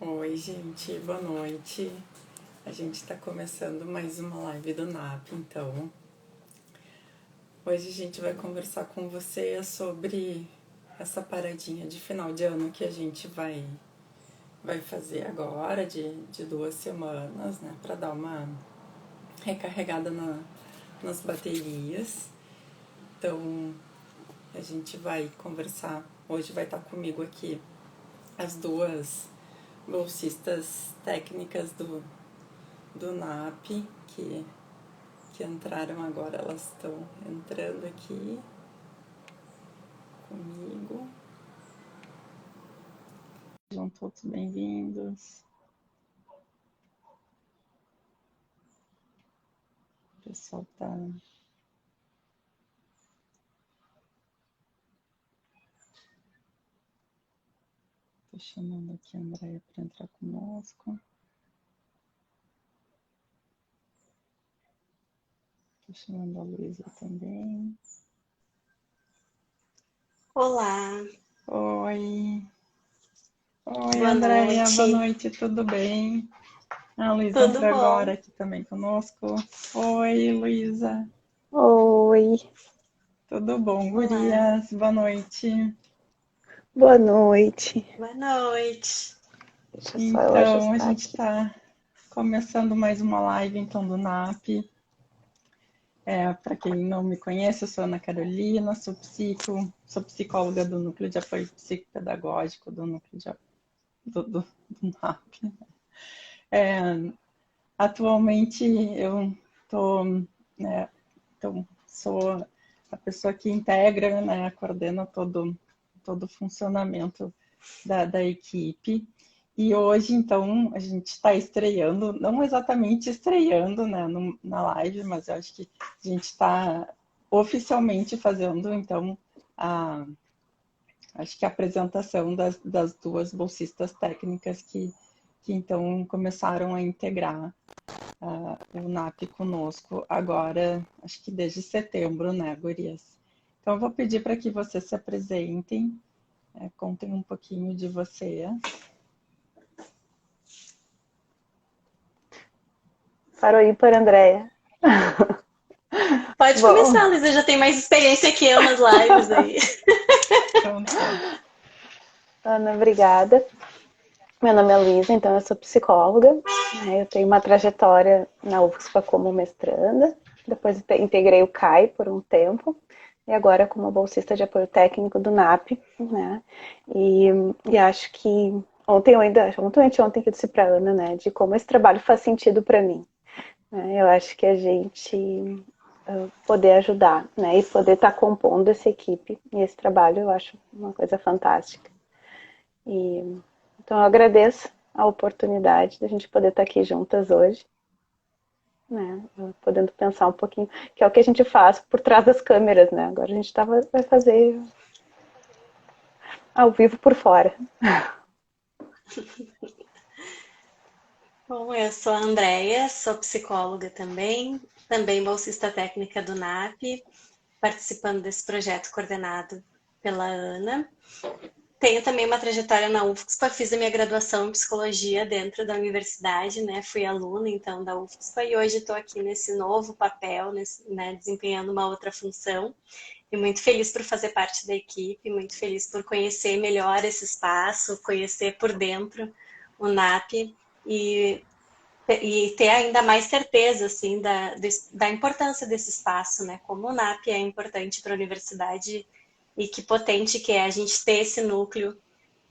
Oi, gente, boa noite. A gente está começando mais uma live do NAP, então. Hoje a gente vai conversar com você sobre essa paradinha de final de ano que a gente vai fazer agora, de 2 semanas, né, para dar uma recarregada nas baterias. Então, a gente vai conversar. Hoje vai estar comigo aqui as duas bolsistas técnicas do NAP, que entraram agora, elas estão entrando aqui comigo. Sejam todos bem-vindos. O pessoal tá... Tô chamando aqui a Andréia para entrar conosco. Tô chamando a Luísa também. Olá. Oi. Oi, Boa Andréia, boa noite. noite, tudo bem? A Luísa Tudo entrou bom? agora aqui também conosco. Oi, Luísa. Oi, Tudo bom, Olá. gurias? Boa noite. boa noite. Boa noite. Deixa só eu Então, a ajustar gente aqui. está começando mais uma live então do NAP. Para quem não me conhece, eu sou Ana Carolina, sou psicóloga do Núcleo de Apoio Psicopedagógico do Núcleo do NAP. Atualmente eu sou a pessoa que integra, né, coordena todo o funcionamento da equipe. E hoje, então, a gente está estreando, não exatamente estreando, né, na live, mas eu acho que a gente está oficialmente fazendo, então, acho que a apresentação das duas bolsistas técnicas que então começaram a integrar o NAP conosco agora, acho que desde setembro, né, gurias? Então, eu vou pedir para que vocês se apresentem, contem um pouquinho de vocês. Para o ímpar, Andréia. Pode Bom, começar, Luísa. Já tem mais experiência que eu nas lives aí. Então, tá. Ana, obrigada. Meu nome é Luísa, então eu sou psicóloga. Eu tenho uma trajetória na UFSPA como mestranda. Depois integrei o CAI por um tempo. E agora como bolsista de apoio técnico do NAP. Né? E acho que ontem que eu disse para a Ana, né, de como esse trabalho faz sentido para mim. Eu acho que a gente poder ajudar, né, e poder estar compondo essa equipe e esse trabalho, eu acho uma coisa fantástica. Então eu agradeço a oportunidade de a gente poder estar aqui juntas hoje, né, podendo pensar um pouquinho, que é o que a gente faz por trás das câmeras, né? Agora a gente vai fazer ao vivo por fora. Bom, eu sou a Andréia, sou psicóloga também bolsista técnica do NAP, participando desse projeto coordenado pela Ana. Tenho também uma trajetória na UFSPA, fiz a minha graduação em psicologia dentro da universidade, né? Fui aluna então da UFSPA e hoje estou aqui nesse novo papel, né? Desempenhando uma outra função. E muito feliz por fazer parte da equipe, muito feliz por conhecer melhor esse espaço, conhecer por dentro o NAP e ter ainda mais certeza assim da importância desse espaço, né? Como o NAP é importante para a universidade e que potente que é a gente ter esse núcleo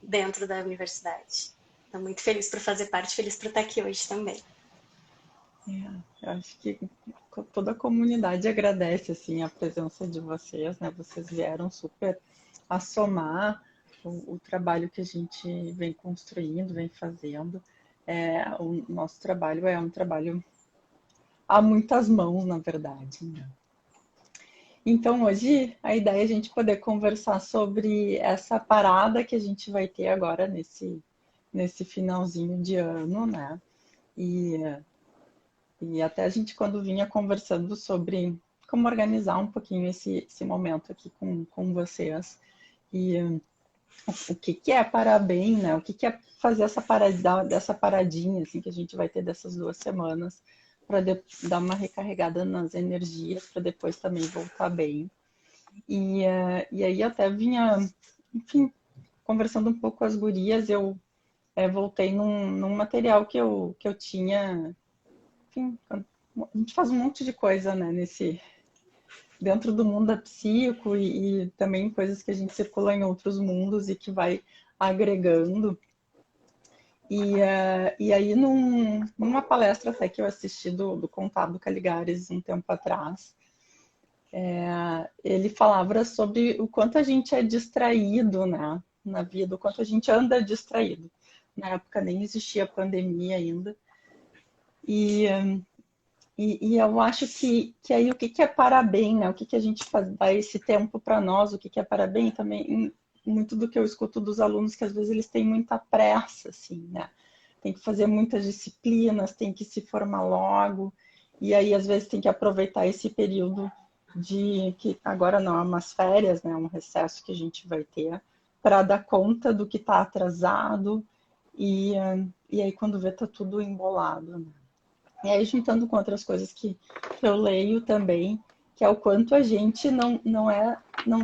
dentro da universidade. Estou muito feliz por fazer parte, feliz por estar aqui hoje também. Eu acho que toda a comunidade agradece assim a presença de vocês, né? Vocês vieram super a somar o trabalho que a gente vem construindo, vem fazendo. O nosso trabalho é um trabalho a muitas mãos, na verdade, né? Então, hoje, a ideia é a gente poder conversar sobre essa parada que a gente vai ter agora nesse finalzinho de ano, né? E até a gente, quando vinha conversando sobre como organizar um pouquinho esse momento aqui com vocês. E o que que é parar bem, né? O que que é fazer dessa paradinha, assim, que a gente vai ter dessas 2 semanas, para dar uma recarregada nas energias, para depois também voltar bem. E aí até vinha, enfim, conversando um pouco com as gurias, eu voltei num material que eu tinha, enfim, a gente faz um monte de coisa, né, dentro do mundo da psico e também coisas que a gente circula em outros mundos e que vai agregando. E aí, numa palestra até que eu assisti do Contábil Caligares um tempo atrás, ele falava sobre o quanto a gente é distraído, né, na vida, o quanto a gente anda distraído. Na época nem existia pandemia ainda. E eu acho que aí o que é parabéns, né? O que a gente faz, dá esse tempo para nós, o que é parabéns também, muito do que eu escuto dos alunos, que às vezes eles têm muita pressa, assim, né? Tem que fazer muitas disciplinas, tem que se formar logo, e aí às vezes tem que aproveitar esse período que agora não é umas férias, né? Um recesso que a gente vai ter, para dar conta do que está atrasado, e aí quando vê tá tudo embolado, né? E aí, juntando com outras coisas que eu leio também, que é o quanto a gente não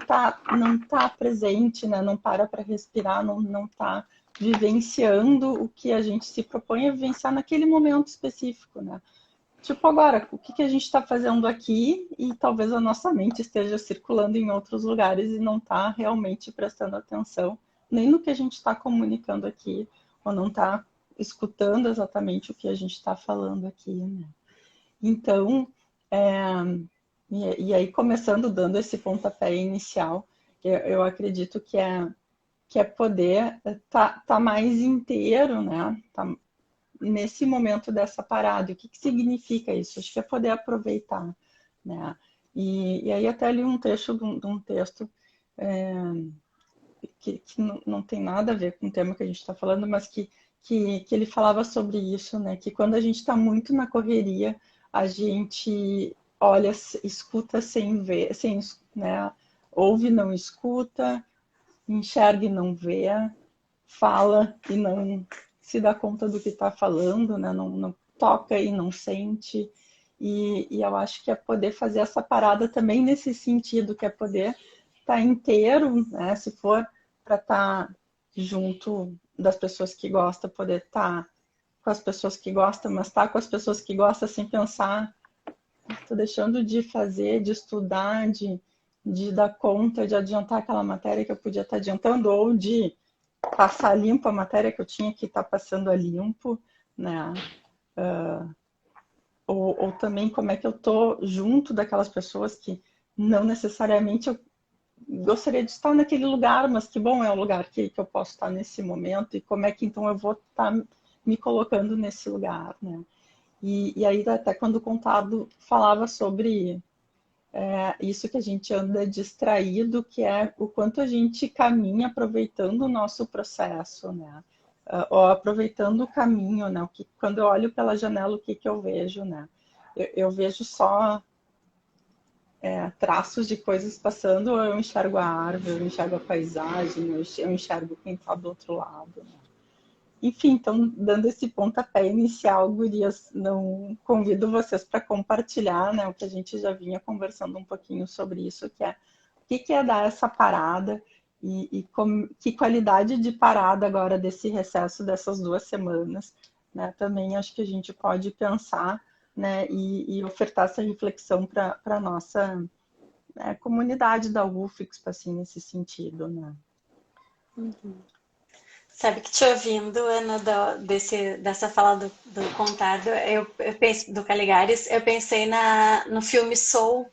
tá presente, né? Não para respirar, não tá vivenciando o que a gente se propõe a vivenciar naquele momento específico, né? Tipo agora, o que a gente está fazendo aqui e talvez a nossa mente esteja circulando em outros lugares e não está realmente prestando atenção nem no que a gente está comunicando aqui, ou não está escutando exatamente o que a gente está falando aqui, né? Então, é, e aí começando dando esse pontapé inicial, eu acredito que é poder tá mais inteiro, né? Tá nesse momento dessa parada. O que significa isso? Acho que é poder aproveitar, né? E aí até li um trecho de um texto que não tem nada a ver com o tema que a gente está falando, mas que ele falava sobre isso, né? Que quando a gente está muito na correria, a gente olha, escuta sem ver, né? Ouve e não escuta, enxerga e não vê, fala e não se dá conta do que está falando, né? Não toca e não sente. E eu acho que é poder fazer essa parada também nesse sentido, que é poder estar inteiro, né? Se for para estar junto das pessoas que gostam, poder estar com as pessoas que gostam, mas estar com as pessoas que gostam sem pensar, estou deixando de fazer, de estudar, de dar conta, de adiantar aquela matéria que eu podia estar adiantando, ou de passar limpo a matéria que eu tinha que estar passando a limpo, né? Ou também como é que eu estou junto daquelas pessoas que não necessariamente eu gostaria de estar naquele lugar, mas que bom é o lugar que eu posso estar nesse momento, e como é que então eu vou estar me colocando nesse lugar, né? E aí até quando o Contado falava sobre isso que a gente anda distraído, que é o quanto a gente caminha aproveitando o nosso processo, né? Ou aproveitando o caminho, né? Quando eu olho pela janela, o que eu vejo, né? Eu vejo só traços de coisas passando, ou eu enxergo a árvore, eu enxergo a paisagem, eu enxergo quem está do outro lado, né? Enfim, então, dando esse pontapé inicial, gurias, não convido vocês para compartilhar, né, o que a gente já vinha conversando um pouquinho sobre isso, que é o que é dar essa parada e que qualidade de parada agora desse recesso dessas 2 semanas, né, também acho que a gente pode pensar, né, e ofertar essa reflexão para a nossa comunidade da UFIX, assim, nesse sentido, né. Uhum. Sabe que te ouvindo, Ana, dessa fala do Contado, eu penso, do Caligares, eu pensei no filme Soul,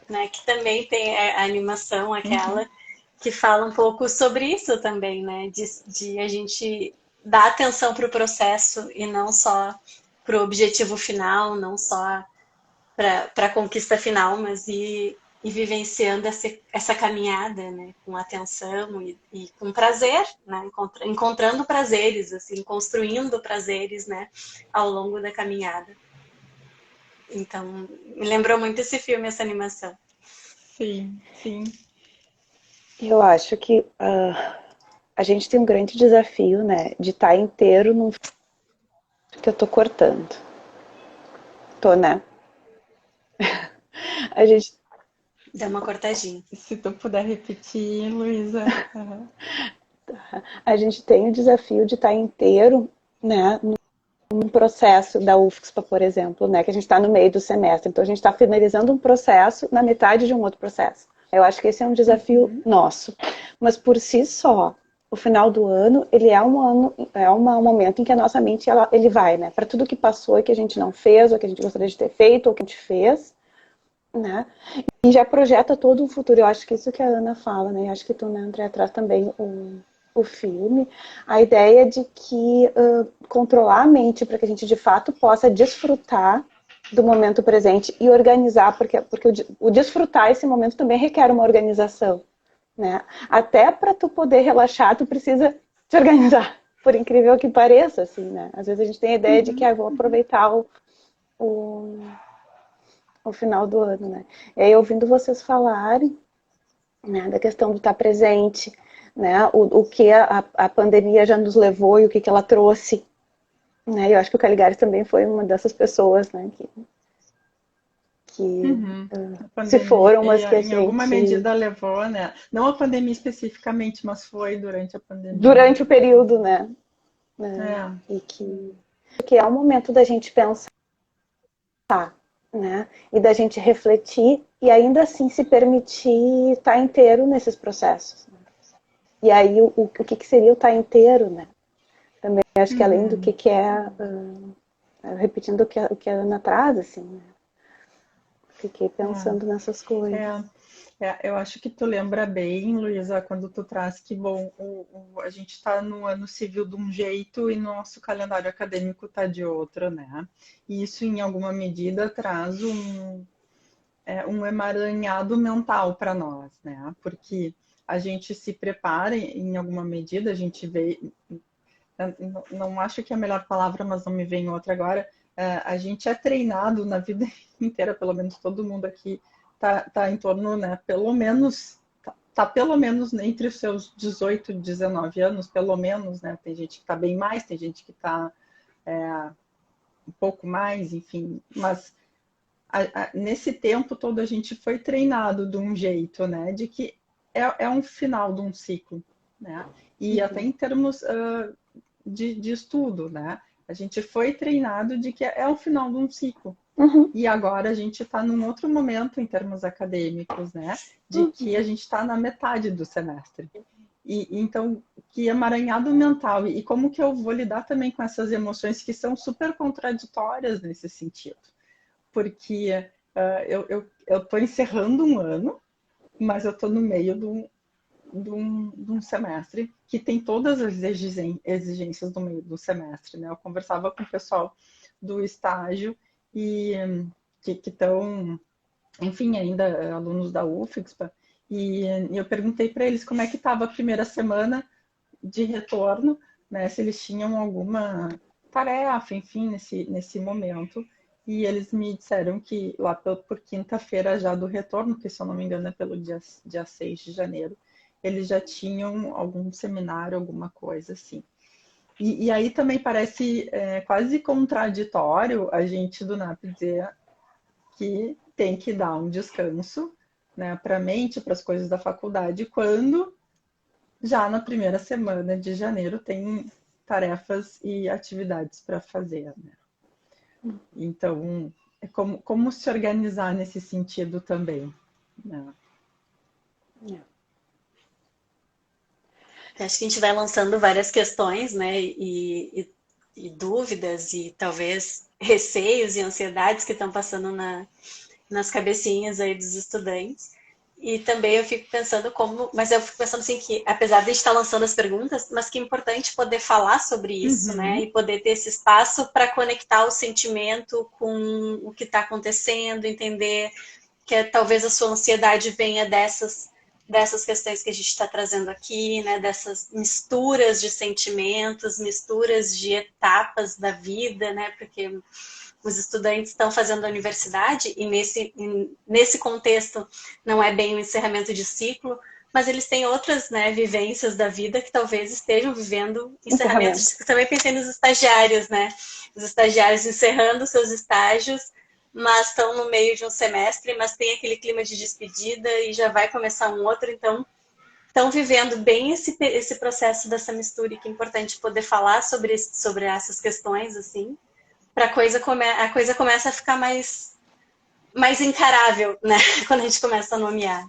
né, que também tem a animação, aquela, que fala um pouco sobre isso também, né, de a gente dar atenção para o processo e não só para o objetivo final, não só para a conquista final, mas ir vivenciando essa caminhada, né, com atenção e com prazer, né, encontrando prazeres, assim, construindo prazeres, né, ao longo da caminhada. Então, me lembrou muito esse filme, essa animação. Sim, sim. Eu acho que a gente tem um grande desafio, né, de estar inteiro num que eu tô cortando. Tô, né? A gente, Dá uma cortadinha. Se tu puder repetir, Luísa. a gente tem o desafio de estar inteiro, né, num processo da UFSPA, por exemplo, né, que a gente está no meio do semestre. Então, a gente está finalizando um processo na metade de um outro processo. Eu acho que esse é um desafio nosso. Mas, por si só, o final do ano, ele é um momento em que a nossa mente, ele vai, né, para tudo que passou e que a gente não fez, ou que a gente gostaria de ter feito, ou que a gente fez, né, e já projeta todo o futuro. Eu acho que isso que a Ana fala, né, eu acho que tu, né, André, traz também o filme, a ideia de que controlar a mente para que a gente de fato possa desfrutar do momento presente e organizar, porque o desfrutar esse momento também requer uma organização, né? Até para tu poder relaxar, tu precisa te organizar, por incrível que pareça, assim, né? Às vezes a gente tem a ideia de que vou aproveitar o, o final do ano, né? E aí, ouvindo vocês falarem, né, da questão do estar presente, né, o que a pandemia já nos levou e o que ela trouxe, né, eu acho que o Caligares também foi uma dessas pessoas, né, que A se pandemia, foram, mas que a em alguma gente, medida levou, né? Não a pandemia especificamente, mas foi durante a pandemia. durante o período, né, É, e que é o momento da gente pensar, né, e da gente refletir e ainda assim se permitir estar inteiro nesses processos. E aí, que seria o estar inteiro, né? Também acho que além do que é, repetindo o que a Ana traz, assim, né? Fiquei pensando nessas coisas. é. Eu acho que tu lembra bem, Luísa, quando tu traz que, bom, a gente está no ano civil de um jeito e nosso calendário acadêmico está de outro, né? E isso, em alguma medida, traz um emaranhado mental para nós, né? Porque a gente se prepara, em alguma medida, a gente vê. Não acho que é a melhor palavra, mas não me vem outra agora. A gente é treinado na vida inteira, pelo menos todo mundo aqui tá em torno, né? Pelo menos tá pelo menos entre os seus 18 e 19 anos, pelo menos, né? Tem gente que tá bem mais, tem gente que tá um pouco mais, enfim. Mas nesse tempo todo a gente foi treinado de um jeito, né? De que é um final de um ciclo, né? E até em termos de estudo, né? A gente foi treinado de que é o final de um ciclo. E agora a gente está num outro momento em termos acadêmicos, né? De que a gente está na metade do semestre. E então, que emaranhado mental. E como que eu vou lidar também com essas emoções que são super contraditórias nesse sentido? Porque eu estou encerrando um ano, mas eu estou no meio de um semestre que tem todas as exigências do meio do semestre, né? Eu conversava com o pessoal do estágio e que estão, enfim, ainda alunos da UFSPA, e eu perguntei para eles como é que estava a primeira semana de retorno, né? Se eles tinham alguma tarefa, enfim, nesse momento. E eles me disseram que lá por quinta-feira já do retorno, que se eu não me engano é pelo dia 6 de janeiro, eles já tinham algum seminário, alguma coisa assim. E aí também parece quase contraditório a gente do NAP dizer que tem que dar um descanso, né, para a mente, para as coisas da faculdade, quando já na primeira semana de janeiro tem tarefas e atividades para fazer, né? Então, é como se organizar nesse sentido também, né? Acho que a gente vai lançando várias questões, né, e dúvidas e talvez receios e ansiedades que estão passando nas cabecinhas aí dos estudantes. E também eu fico pensando mas eu fico pensando assim que, apesar de a gente estar lançando as perguntas, mas que é importante poder falar sobre isso, né? E poder ter esse espaço para conectar o sentimento com o que está acontecendo, entender que talvez a sua ansiedade venha dessas questões que a gente está trazendo aqui, né? Dessas misturas de sentimentos, misturas de etapas da vida, né? Porque os estudantes estão fazendo a universidade e nesse contexto não é bem o encerramento de ciclo, mas eles têm outras, né, vivências da vida que talvez estejam vivendo encerramentos. Também pensei nos estagiários, né? Os estagiários encerrando seus estágios, mas estão no meio de um semestre, mas tem aquele clima de despedida e já vai começar um outro, então estão vivendo bem esse processo dessa mistura, e que é importante poder falar sobre essas questões, assim, para a coisa começa a ficar mais encarável, né? Quando a gente começa a nomear.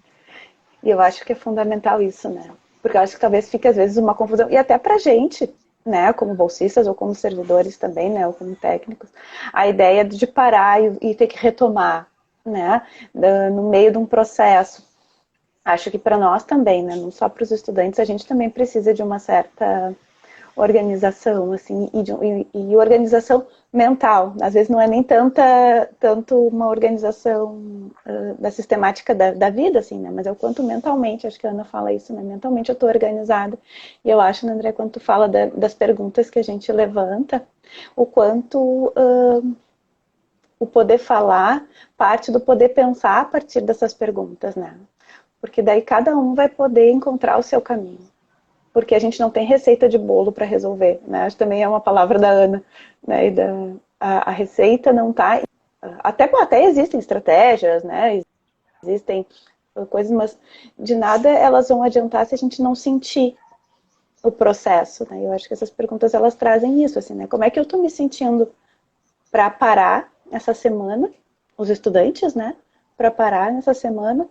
E eu acho que é fundamental isso, né? Porque eu acho que talvez fique às vezes uma confusão, e até pra gente, né, como bolsistas ou como servidores também, né, ou como técnicos, a ideia de parar e ter que retomar, né, no meio de um processo. Acho que para nós também, né, não só para os estudantes, a gente também precisa de uma certa organização, assim, e organização mental. Às vezes não é nem tanto uma organização da sistemática da vida, assim, né? Mas é o quanto mentalmente, acho que a Ana fala isso, né? Mentalmente eu estou organizada. E eu acho, né, André, quando tu fala das perguntas que a gente levanta, o quanto o poder falar parte do poder pensar a partir dessas perguntas, né? Porque daí cada um vai poder encontrar o seu caminho. Porque a gente não tem receita de bolo para resolver, né? Acho que também é uma palavra da Ana, né? E a receita não está... Até existem estratégias, né? Existem coisas, mas de nada elas vão adiantar se a gente não sentir o processo, né? Eu acho que essas perguntas, elas trazem isso, assim, né? Como é que eu estou me sentindo para parar essa semana, os estudantes, né? Para parar nessa semana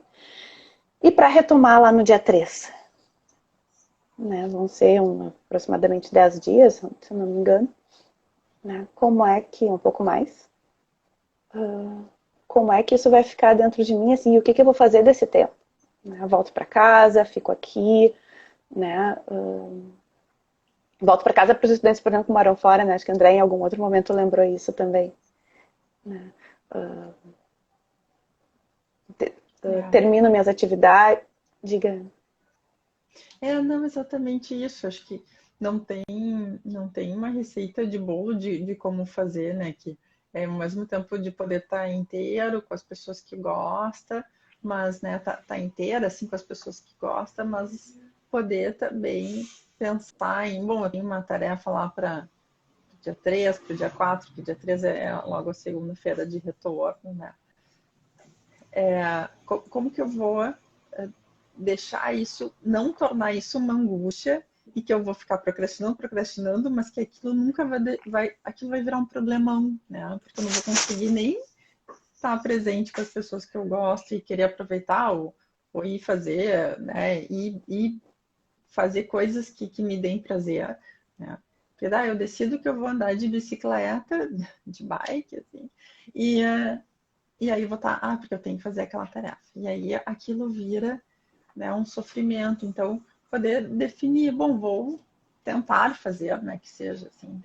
e para retomar lá no dia 3. Né, vão ser aproximadamente 10 dias, se eu não me engano. Né, como é que, um pouco mais, como é que isso vai ficar dentro de mim, assim, e o que eu vou fazer desse tempo? Né, volto para casa, fico aqui, né, volto para casa para os estudantes, por exemplo, que moram fora, né, acho que a André em algum outro momento lembrou isso também. Né, termino minhas atividades, diga... Não exatamente isso. Acho que não tem uma receita de bolo de como fazer, né? Que é ao mesmo tempo de poder estar inteiro com as pessoas que gosta, mas, né, tá inteira assim com as pessoas que gosta, mas poder também pensar em, bom, eu tenho uma tarefa lá para dia 3, para o dia 4, que dia 3 é logo a segunda-feira de retorno, né? Como que eu vou deixar isso, não tornar isso uma angústia e que eu vou ficar procrastinando, mas que aquilo nunca aquilo vai virar um problemão, né? Porque eu não vou conseguir nem estar presente com as pessoas que eu gosto e querer aproveitar ou ir fazer, né? E fazer coisas que me deem prazer, né? Porque eu decido que eu vou andar de bicicleta, de bike, assim, e aí eu vou estar, porque eu tenho que fazer aquela tarefa. E aí aquilo vira, né, um sofrimento. Então, poder definir, bom, vou tentar fazer, né, que seja assim,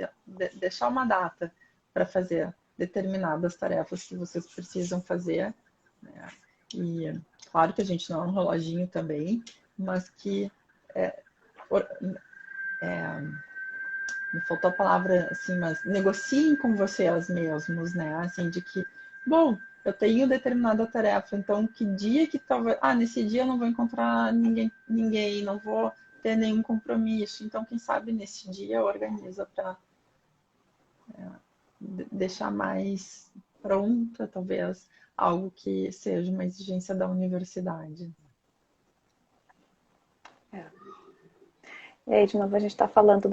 deixar uma data para fazer determinadas tarefas que vocês precisam fazer, né? E claro que a gente não é um reloginho também, mas que me faltou a palavra assim, mas negociem com vocês mesmos, né? Assim, de que, bom, eu tenho determinada tarefa, então que dia que talvez. Nesse dia eu não vou encontrar ninguém, não vou ter nenhum compromisso. Então, quem sabe nesse dia organiza para deixar mais pronta, talvez, algo que seja uma exigência da universidade. E aí, de novo, a gente está falando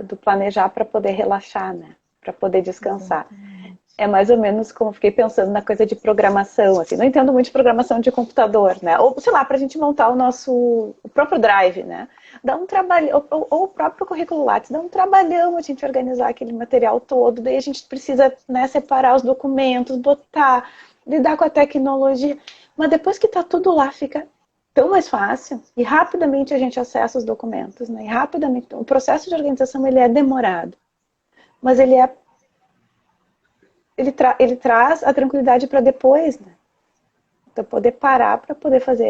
do planejar para poder relaxar, né? Para poder descansar. Exatamente. É mais ou menos como fiquei pensando na coisa de programação, assim. Não entendo muito de programação de computador, né? Ou, sei lá, para a gente montar o próprio Drive, né? Dá um trabalho, ou o próprio currículo Lattes, dá um trabalhão a gente organizar aquele material todo. Daí a gente precisa, né, separar os documentos, botar, lidar com a tecnologia. Mas depois que está tudo lá, fica tão mais fácil e rapidamente a gente acessa os documentos, né? E rapidamente, o processo de organização, ele é demorado, mas ele traz a tranquilidade para depois, né? Então, poder parar para poder fazer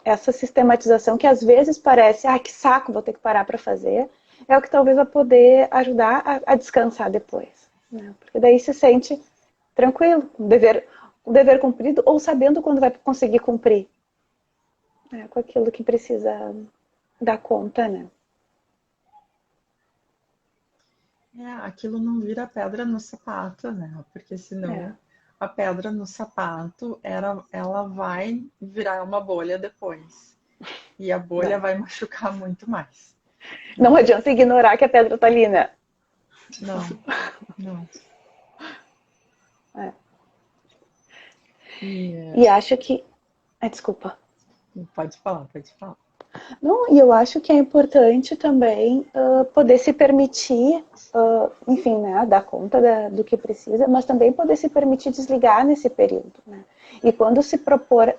essa sistematização que às vezes parece, que saco, vou ter que parar para fazer, é o que talvez vai poder ajudar a descansar depois, né? Porque daí se sente tranquilo, o dever cumprido, ou sabendo quando vai conseguir cumprir. né, com aquilo que precisa dar conta, né? Aquilo não vira pedra no sapato, né? Porque senão a pedra no sapato, ela vai virar uma bolha depois. E a bolha vai machucar muito mais. Não adianta ignorar que a pedra tá ali, né? Não. E acho que... desculpa. Pode falar. Não, e eu acho que é importante também poder se permitir, enfim, né, dar conta do que precisa, mas também poder se permitir desligar nesse período, né? E quando se propuser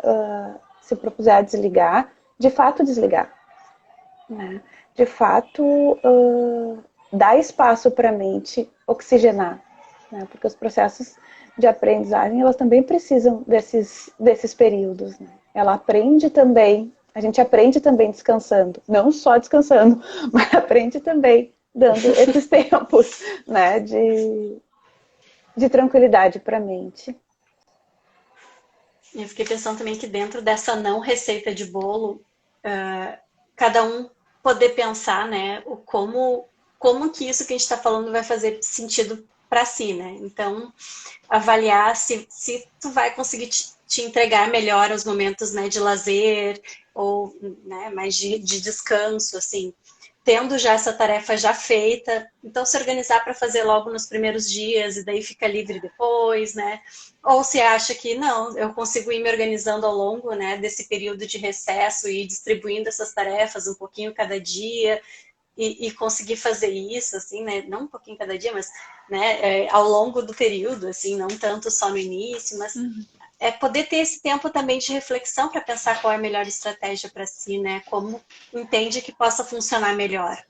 a desligar, de fato desligar, né? De fato, dar espaço para a mente oxigenar, né? Porque os processos de aprendizagem, elas também precisam desses períodos, né? Ela aprende também, a gente aprende também descansando, não só descansando, mas aprende também dando esses tempos, né, de tranquilidade para a mente. Eu fiquei pensando também que dentro dessa não receita de bolo, cada um poder pensar, né, como que isso que a gente está falando vai fazer sentido para si, né? Então, avaliar se tu vai conseguir te entregar melhor os momentos, né, de lazer ou, né, mais de descanso, assim. Tendo já essa tarefa já feita, então se organizar para fazer logo nos primeiros dias e daí fica livre depois, né? Ou se acha que não, eu consigo ir me organizando ao longo, né, desse período de recesso e distribuindo essas tarefas um pouquinho cada dia e conseguir fazer isso, assim, né? Não um pouquinho cada dia, mas, né, ao longo do período, assim, não tanto só no início, mas poder ter esse tempo também de reflexão para pensar qual é a melhor estratégia para si, né? Como entende que possa funcionar melhor.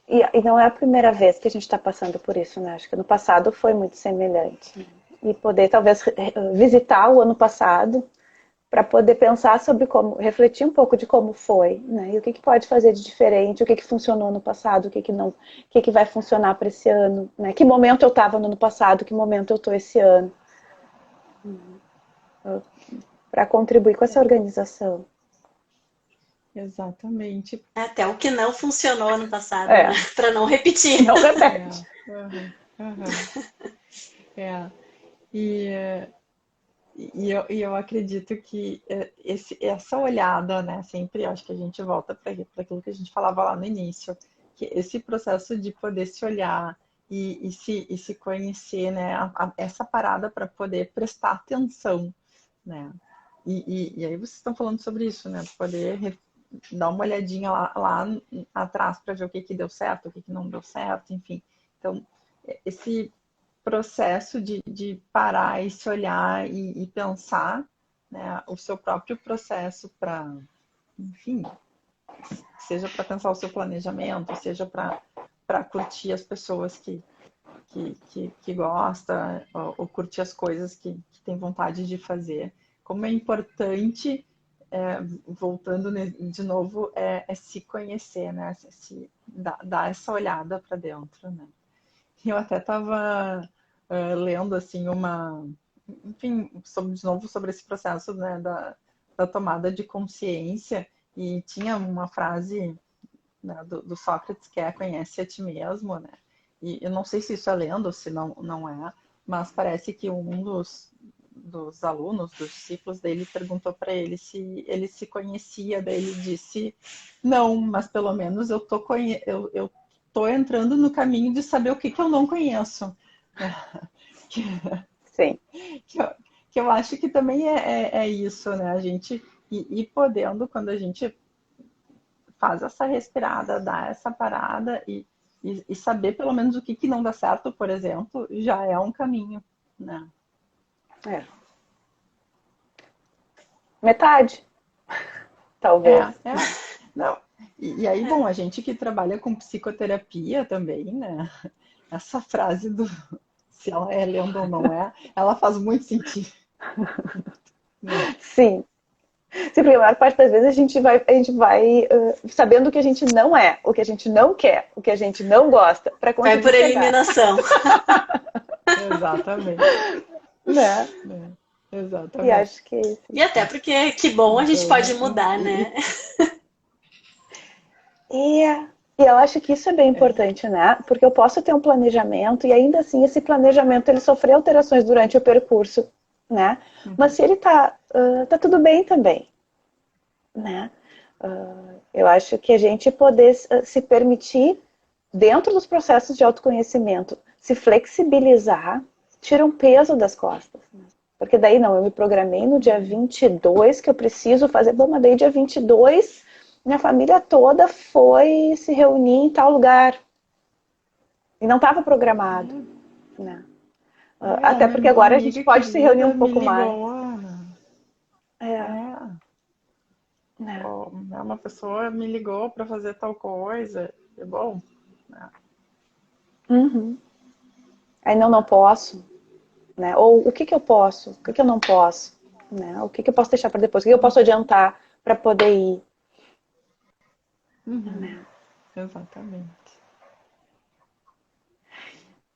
E não é a primeira vez que a gente está passando por isso, né? Acho que no passado foi muito semelhante. Né? E poder talvez visitar o ano passado para poder pensar sobre como, refletir um pouco de como foi, né? E o que pode fazer de diferente, o que funcionou no passado, o que não, o que vai funcionar para esse ano, né? Que momento eu estava no ano passado, que momento eu estou esse ano, para contribuir com essa organização. Exatamente. Até o que não funcionou no passado, né? Para não repetir. Não repete. E eu acredito que essa olhada, né, sempre acho que a gente volta para aquilo que a gente falava lá no início, que esse processo de poder se olhar e se conhecer, né, essa parada para poder prestar atenção, né, e aí vocês estão falando sobre isso, né, poder dar uma olhadinha lá atrás para ver o que deu certo, o que não deu certo, enfim. Então, esse processo de parar e se olhar e pensar, né, o seu próprio processo para, enfim, seja para pensar o seu planejamento, seja para curtir as pessoas que gosta ou curtir as coisas que tem vontade de fazer. Como é importante, voltando de novo, se conhecer, né? Dar essa olhada para dentro, né? Eu até estava lendo assim enfim, de novo sobre esse processo, né, da tomada de consciência, e tinha uma frase, né, do Sócrates que conhece a ti mesmo, né? E eu não sei se isso é lenda ou se não é, mas parece que um dos alunos, dos discípulos dele, perguntou para ele se ele se conhecia, daí ele disse, não, mas pelo menos eu tô entrando no caminho de saber o que eu não conheço. Sim. Que eu acho que também é isso, né? A gente ir podendo, quando a gente faz essa respirada, dá essa parada e saber pelo menos o que não dá certo, por exemplo, já é um caminho, né? Metade, talvez. Não. E aí, bom, a gente que trabalha com psicoterapia também, né? Essa frase do se ela é lenda ou não ela faz muito sentido. Sim. Sim, porque a maior parte das vezes a gente vai sabendo o que a gente não é, o que a gente não quer, o que a gente não gosta, para conseguir Vai por chegar. eliminação. Exatamente. Né? E Exatamente. acho que é isso. E até porque que bom a gente pode mudar, né? E, e eu acho que isso é bem importante, né? Porque eu posso ter um planejamento e ainda assim esse planejamento ele sofre alterações durante o percurso, né? Mas se ele tá tudo bem também, né? Eu acho que a gente poder se permitir, dentro dos processos de autoconhecimento, se flexibilizar, tira um peso das costas. Né? Porque daí não, eu me programei no dia 22 que eu preciso fazer, bom, mas daí dia 22 minha família toda foi se reunir em tal lugar. E não estava programado. Né? Até porque Uma agora a gente amiga pode se reunir um querida me pouco mais. ligou. É, É, né? ó, uma pessoa me ligou para fazer tal coisa. É bom, né? Uhum. Aí não posso. Né? Ou o que, que eu posso, o que, que eu não posso, né? O que, que eu posso deixar para depois, o que, que eu posso adiantar para poder ir. Né? Exatamente.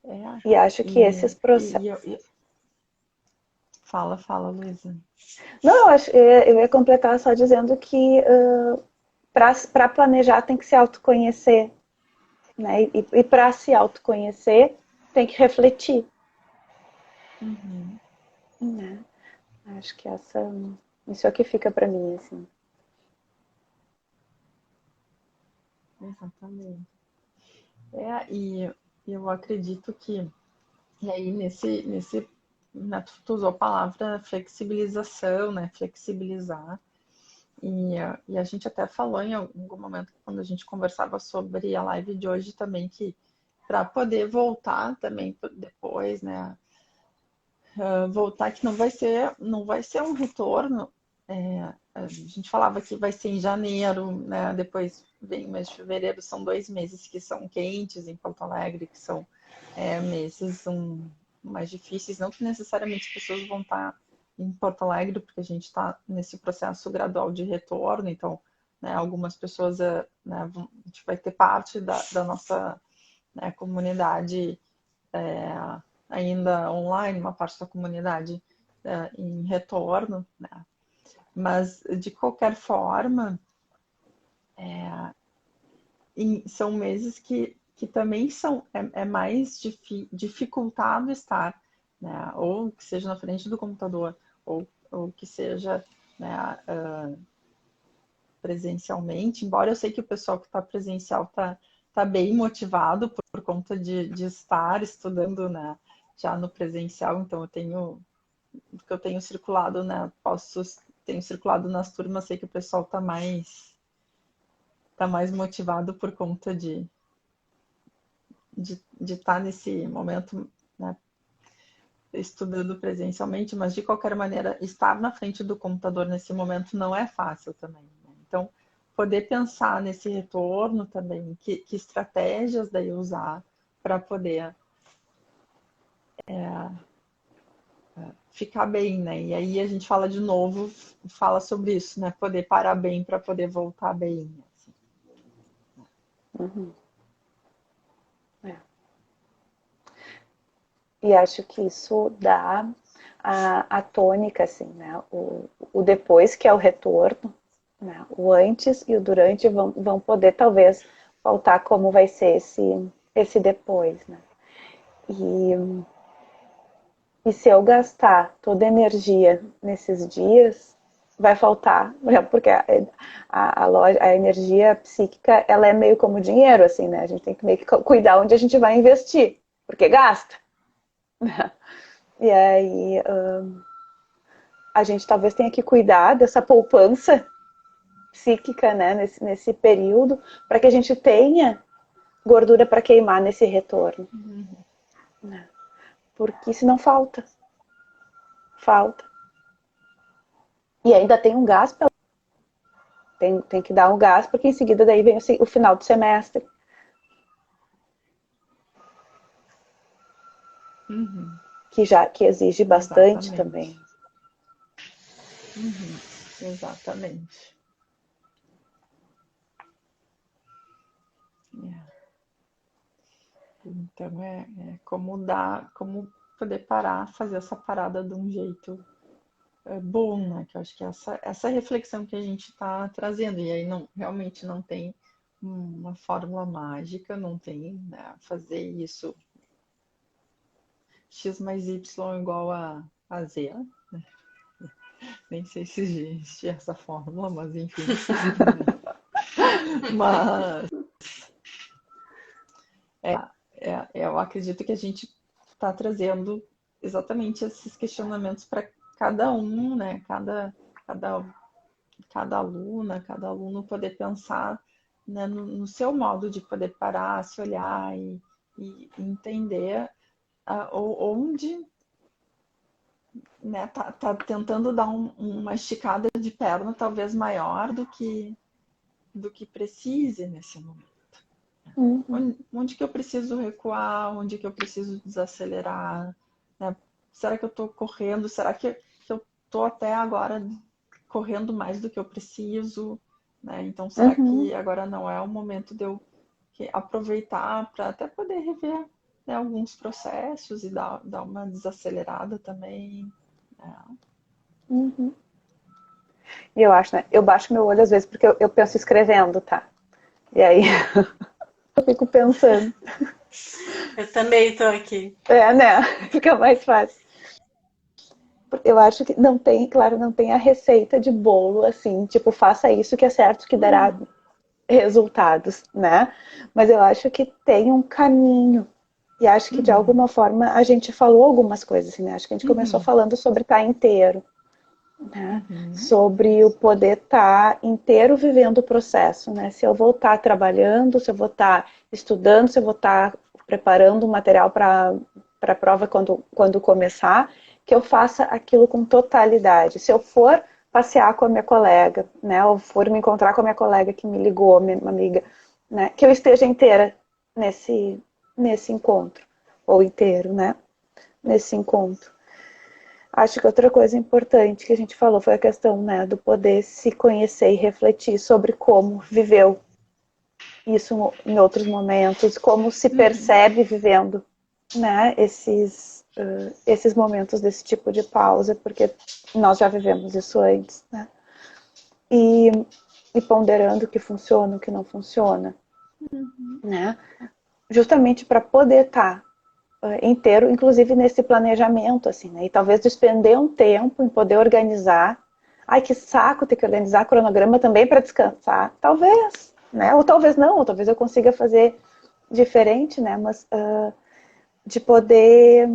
É, E acho que esses processos. fala, Luísa. Não, eu ia completar só dizendo que para planejar tem que se autoconhecer. Né? E para se autoconhecer tem que refletir. Né? Acho que isso é o que fica para mim. Assim. Exatamente. E eu acredito que, e aí né, tu usou a palavra flexibilização, né? Flexibilizar. E a gente até falou em algum momento, quando a gente conversava sobre a live de hoje também, que para poder voltar também depois, né? Voltar que não vai ser um retorno. A gente falava que vai ser em janeiro, né? Depois vem o mês de fevereiro, são 2 meses que são quentes em Porto Alegre, que são meses mais difíceis. Não que necessariamente as pessoas vão estar em Porto Alegre, porque a gente está nesse processo gradual de retorno, então, né, algumas pessoas, né, a gente vai ter parte da nossa, né, comunidade ainda online, uma parte da comunidade em retorno, né? Mas de qualquer forma, são meses que também é mais dificultado estar, né? Ou que seja na frente do computador, ou que seja, né, presencialmente, embora eu sei que o pessoal que está presencial tá bem motivado por conta de estar estudando, né, já no presencial, então eu tenho circulado, né, tenho circulado nas turmas, sei que o pessoal tá mais motivado por conta de estar nesse momento, né, estudando presencialmente, mas de qualquer maneira, estar na frente do computador nesse momento não é fácil também. Né? Então, poder pensar nesse retorno também, que estratégias daí usar para poder ficar bem, né? E aí a gente fala de novo, fala sobre isso, né? Poder parar bem para poder voltar bem. Assim. Uhum. É. E acho que isso dá a tônica, assim, né? O depois, que é o retorno, né? O antes e o durante vão poder, talvez, faltar como vai ser esse depois, né? E se eu gastar toda a energia nesses dias, vai faltar, porque a energia psíquica, ela é meio como dinheiro, assim, né? A gente tem que meio que cuidar onde a gente vai investir, porque gasta. E aí a gente talvez tenha que cuidar dessa poupança psíquica, né, nesse período, para que a gente tenha gordura para queimar nesse retorno. Né? Porque senão falta. Falta. E ainda tem um gás, tem que dar um gás, porque em seguida daí vem o final do semestre. Que exige bastante também. Exatamente. Exatamente. Então como poder parar, fazer essa parada de um jeito bom, né? Que eu acho que essa reflexão que a gente está trazendo, e aí realmente não tem uma fórmula mágica, não tem, né, fazer isso x mais y igual a z, né? Nem sei se existe essa fórmula, mas enfim. Mas eu acredito que a gente está trazendo exatamente esses questionamentos para cada um, né? Cada aluna, cada aluno poder pensar, né, no seu modo de poder parar, se olhar e entender onde, né, tá tentando dar uma esticada de perna talvez maior do que precise nesse momento. Onde que eu preciso recuar, onde que eu preciso desacelerar, né? Será que eu estou correndo? Será que eu estou até agora correndo mais do que eu preciso, né? Então, será que agora não é o momento de eu aproveitar para até poder rever, né, alguns processos e dar uma desacelerada também, né? E eu acho, né? Eu baixo meu olho às vezes porque eu penso escrevendo, tá? E aí eu fico pensando. Eu também estou aqui. Né? Fica mais fácil. Eu acho que não tem, claro, não tem a receita de bolo, assim, tipo, faça isso que é certo que dará resultados, né? Mas eu acho que tem um caminho. E acho que de alguma forma a gente falou algumas coisas, assim, né? Acho que a gente começou falando sobre estar inteiro, né? Sobre o poder estar inteiro vivendo o processo, né? Se eu vou estar trabalhando, se eu vou estar estudando, se eu vou estar preparando o material para a prova quando começar, que eu faça aquilo com totalidade. Se eu for passear com a minha colega, né? Ou for me encontrar com a minha colega que me ligou, minha amiga, né? Que eu esteja inteira nesse encontro, ou inteiro, né? Nesse encontro. Acho que outra coisa importante que a gente falou foi a questão, né, do poder se conhecer e refletir sobre como viveu isso em outros momentos, como se percebe vivendo, né, esses momentos desse tipo de pausa, porque nós já vivemos isso antes, né? E ponderando o que funciona, o que não funciona, né? Justamente para poder estar inteiro, inclusive nesse planejamento, assim, né? E talvez despender um tempo em poder organizar. Ai, que saco ter que organizar cronograma também para descansar. Talvez, né? Ou talvez não, ou talvez eu consiga fazer diferente, né? Mas de poder...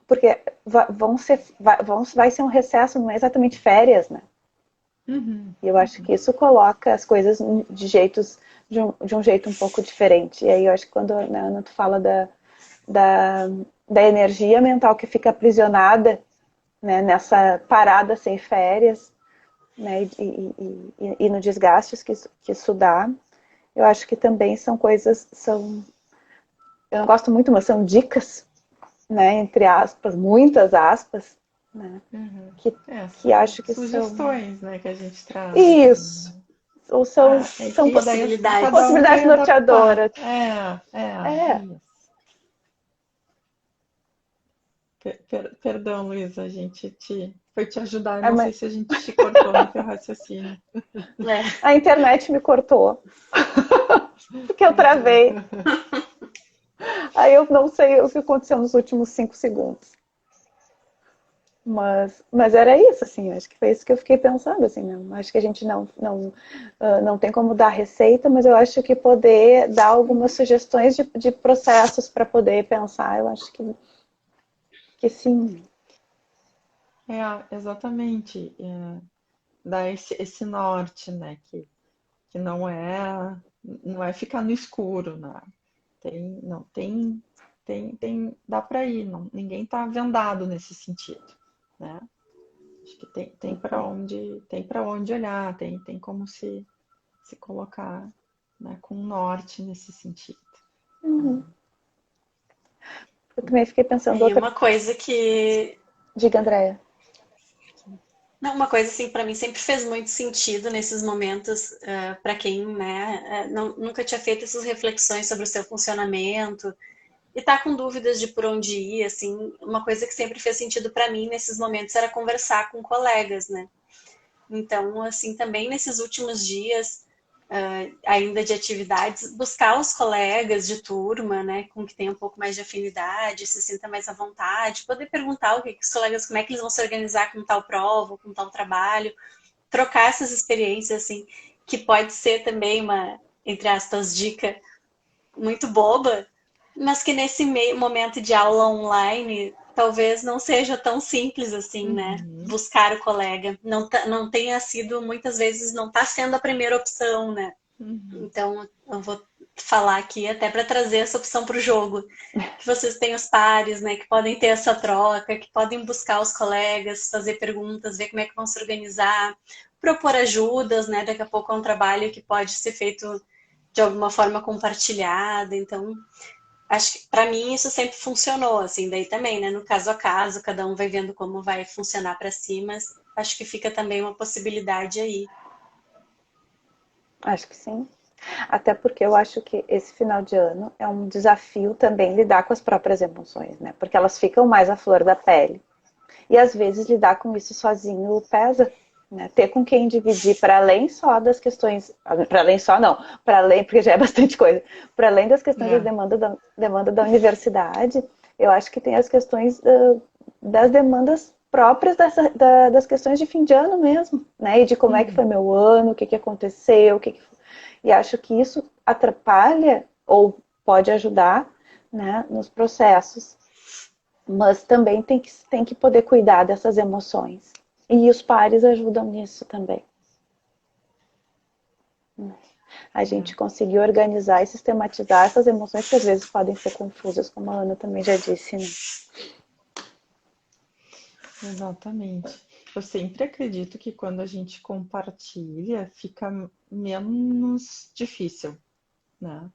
Porque vai ser um recesso, não é exatamente férias, né? E eu acho que isso coloca as coisas de um jeito um pouco diferente. E aí eu acho que quando, né, Ana, tu fala da energia mental que fica aprisionada, né, nessa parada sem férias, né, e no desgaste que isso dá, eu acho que também são coisas, eu não gosto muito, mas são dicas, né, entre aspas, muitas aspas, né, que acho que sugestões, né, que a gente traz. Isso. Ou são possibilidades norteadoras. Isso. Perdão, Luísa, a gente foi te ajudar, não sei se a gente te cortou no teu raciocínio. A internet me cortou, porque eu travei. Aí eu não sei o que aconteceu nos últimos 5 segundos. Mas era isso, assim, acho que foi isso que eu fiquei pensando, assim, não, acho que a gente não tem como dar receita, mas eu acho que poder dar algumas sugestões de processos para poder pensar, eu acho que sim. Exatamente. Dar esse norte, né, que não é ficar no escuro, né? Dá para ir, ninguém está vendado nesse sentido, né? Acho que tem para onde olhar, tem como se colocar, né, com norte nesse sentido. Eu também fiquei pensando uma coisa que... Diga, Andréia. Não, uma coisa assim, para mim sempre fez muito sentido nesses momentos, para quem, né, nunca tinha feito essas reflexões sobre o seu funcionamento e tá com dúvidas de por onde ir, assim, uma coisa que sempre fez sentido para mim nesses momentos era conversar com colegas, né? Então, assim, também nesses últimos dias, ainda de atividades, buscar os colegas de turma, né, com que tem um pouco mais de afinidade, se sinta mais à vontade, poder perguntar o que os colegas, como é que eles vão se organizar com tal prova, com tal trabalho, trocar essas experiências, assim, que pode ser também uma, entre aspas, dica muito boba, mas que nesse momento de aula online talvez não seja tão simples assim, né? Uhum. Buscar o colega. Não tenha sido, muitas vezes, não está sendo a primeira opção, né? Uhum. Então, eu vou falar aqui até para trazer essa opção para o jogo. Que vocês têm os pares, né? Que podem ter essa troca, que podem buscar os colegas, fazer perguntas, ver como é que vão se organizar, propor ajudas, né? Daqui a pouco é um trabalho que pode ser feito de alguma forma compartilhada. Então, acho que para mim isso sempre funcionou, assim, daí também, né? No caso a caso, cada um vai vendo como vai funcionar para si, mas acho que fica também uma possibilidade aí. Acho que sim. Até porque eu acho que esse final de ano é um desafio também lidar com as próprias emoções, né? Porque elas ficam mais à flor da pele. E às vezes lidar com isso sozinho pesa, né? Ter com quem dividir para além só das questões, para além só não, para além, porque já é bastante coisa, para além das questões da É. demanda da universidade, eu acho que tem as questões das demandas próprias das questões de fim de ano mesmo, né? E de como é que foi meu ano, o que aconteceu, e acho que isso atrapalha ou pode ajudar, né, nos processos, mas também tem que poder cuidar dessas emoções. E os pares ajudam nisso também. A gente conseguir organizar e sistematizar essas emoções que às vezes podem ser confusas, como a Ana também já disse, né? Exatamente. Eu sempre acredito que quando a gente compartilha, fica menos difícil, né?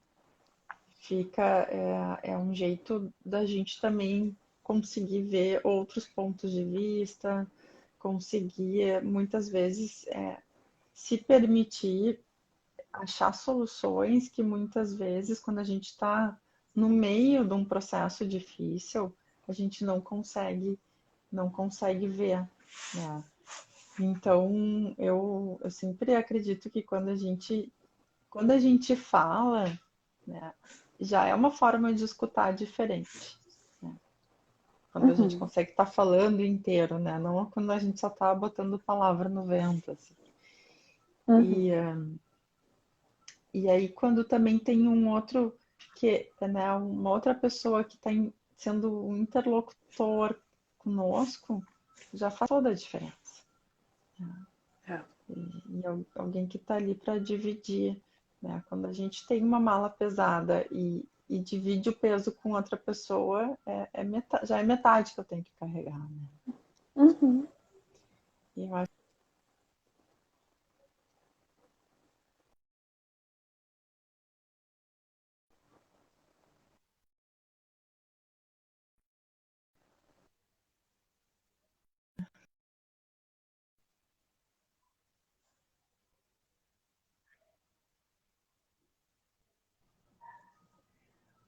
É um jeito da gente também conseguir ver outros pontos de vista, conseguir muitas vezes se permitir achar soluções que muitas vezes, quando a gente está no meio de um processo difícil, a gente não consegue ver, né? Então, eu sempre acredito que quando a gente fala, né, já é uma forma de escutar diferente. Né? Quando a gente Uhum. consegue estar falando inteiro, né? Não quando a gente só está botando palavra no vento. Assim. Uhum. E, e aí, quando também tem um outro, que, né, uma outra pessoa que está sendo um interlocutor conosco, já faz toda a diferença. É. E alguém que está ali para dividir. Né? Quando a gente tem uma mala pesada e divide o peso com outra pessoa, já é metade que eu tenho que carregar. Né? Uhum. E eu acho.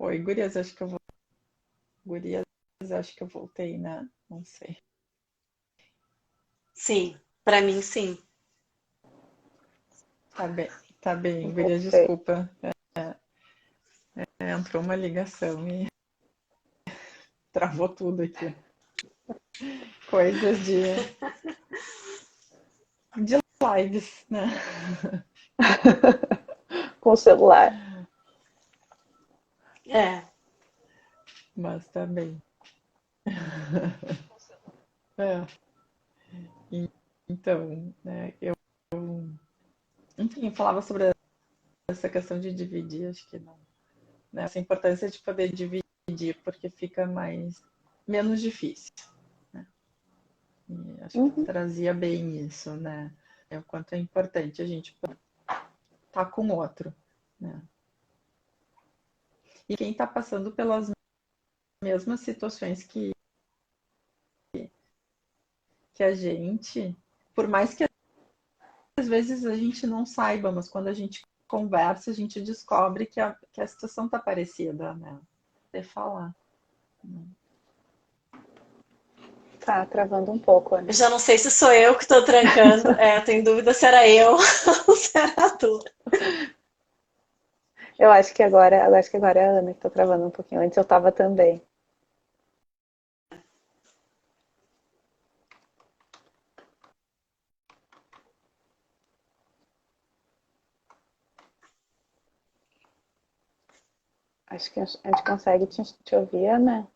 Oi, gurias, acho que eu vou. Gurias, acho que eu voltei, né? Não sei. Sim, para mim sim. Tá bem, gurias, Voltei. desculpa. Entrou uma ligação e travou tudo aqui. Coisas de lives, né? Com o celular. É, Mas tá bem. É. Então, né, enfim, eu falava sobre essa questão de dividir, acho que não, né, essa importância de poder dividir, porque fica menos difícil, né? E acho que Uhum. trazia bem isso, né? O quanto é importante a gente estar com o outro, né? E quem está passando pelas mesmas situações que a gente, por mais que às vezes a gente não saiba, mas quando a gente conversa, a gente descobre que a situação está parecida, né? poder falar. Tá travando um pouco, Ana. Eu já não sei se sou eu que estou trancando. Eu tenho dúvida se era eu ou se era tu. Eu acho que agora é a Ana que tá travando um pouquinho. Antes eu tava também. Acho que a gente consegue te ouvir, Ana.